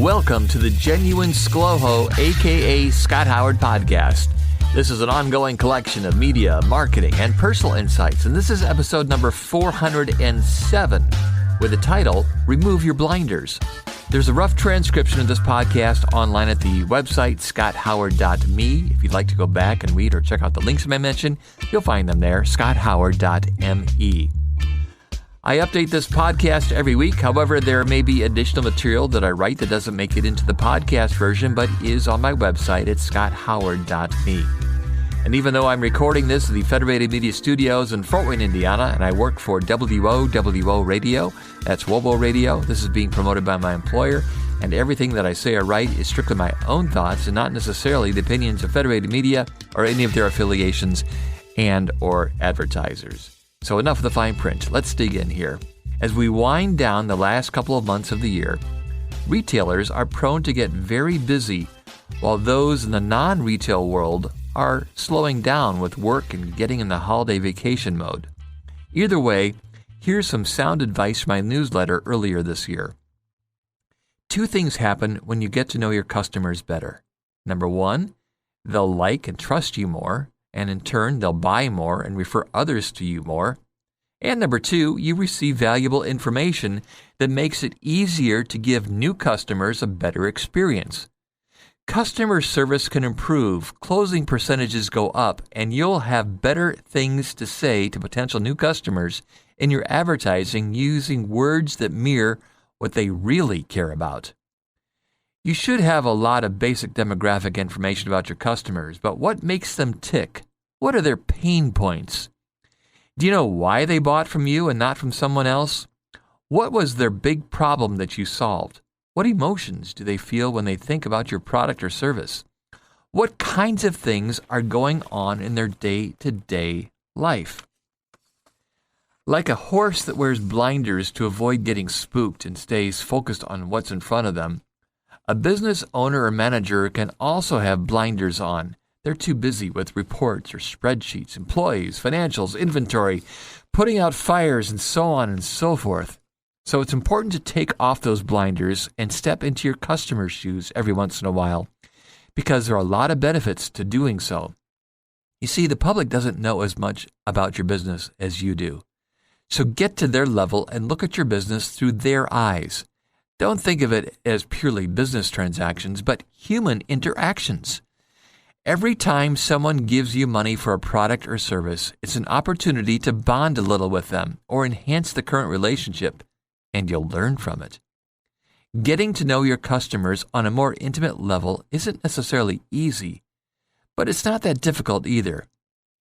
Welcome to the Genuine ScLoHo, aka Scott Howard Podcast. This is an ongoing collection of media, marketing, and personal insights, and this is episode number 407 with the title, Remove Your Blinders. There's a rough transcription of this podcast online at the website, scotthoward.me. If you'd like to go back and read or check out the links I mentioned, you'll find them there, scotthoward.me. I update this podcast every week. However, there may be additional material that I write that doesn't make it into the podcast version, but is on my website at scotthoward.me. And even though I'm recording this at the Federated Media Studios in Fort Wayne, Indiana, and I work for WOWO Radio, that's WOWO Radio, this is being promoted by my employer, and everything that I say or write is strictly my own thoughts and not necessarily the opinions of Federated Media or any of their affiliations and or advertisers. So enough of the fine print. Let's dig in here. As we wind down the last couple of months of the year, retailers are prone to get very busy, while those in the non-retail world are slowing down with work and getting in the holiday vacation mode. Either way, here's some sound advice from my newsletter earlier this year. 2 things happen when you get to know your customers better. Number 1, they'll like and trust you more, and in turn, they'll buy more and refer others to you more. And number 2, you receive valuable information that makes it easier to give new customers a better experience. Customer service can improve, closing percentages go up, and you'll have better things to say to potential new customers in your advertising using words that mirror what they really care about. You should have a lot of basic demographic information about your customers, but what makes them tick? What are their pain points? Do you know why they bought from you and not from someone else? What was their big problem that you solved? What emotions do they feel when they think about your product or service? What kinds of things are going on in their day-to-day life? Like a horse that wears blinders to avoid getting spooked and stays focused on what's in front of them, a business owner or manager can also have blinders on. They're too busy with reports or spreadsheets, employees, financials, inventory, putting out fires, and so on and so forth. So it's important to take off those blinders and step into your customer's shoes every once in a while, because there are a lot of benefits to doing so. You see, the public doesn't know as much about your business as you do. So get to their level and look at your business through their eyes. Don't think of it as purely business transactions, but human interactions. Every time someone gives you money for a product or service, it's an opportunity to bond a little with them or enhance the current relationship, and you'll learn from it. Getting to know your customers on a more intimate level isn't necessarily easy, but it's not that difficult either.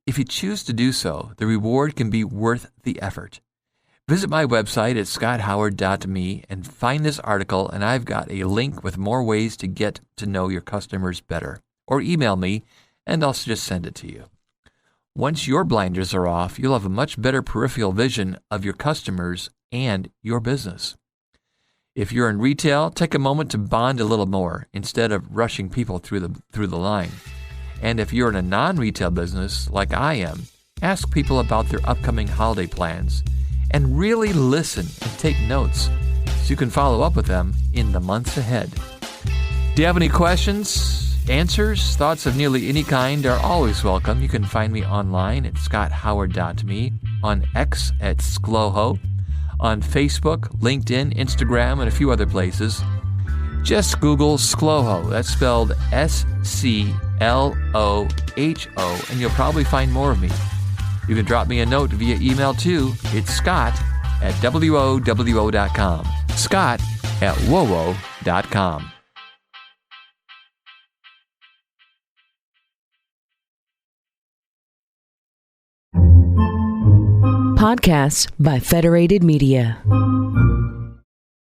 If you choose to do so, the reward can be worth the effort. Visit my website at scotthoward.me and find this article, and I've got a link with more ways to get to know your customers better. Or email me, and I'll just send it to you. Once your blinders are off, you'll have a much better peripheral vision of your customers and your business. If you're in retail, take a moment to bond a little more instead of rushing people through the line. And if you're in a non-retail business, like I am, ask people about their upcoming holiday plans and really listen and take notes so you can follow up with them in the months ahead. Do you have any questions? Answers, thoughts of nearly any kind are always welcome. You can find me online at scotthoward.me, on X at ScLoHo, on Facebook, LinkedIn, Instagram, and a few other places. Just Google ScLoHo. That's spelled ScLoHo, and you'll probably find more of me. You can drop me a note via email too. It's Scott at WOWO.com. Scott at WOWO.com. Podcasts by Federated Media.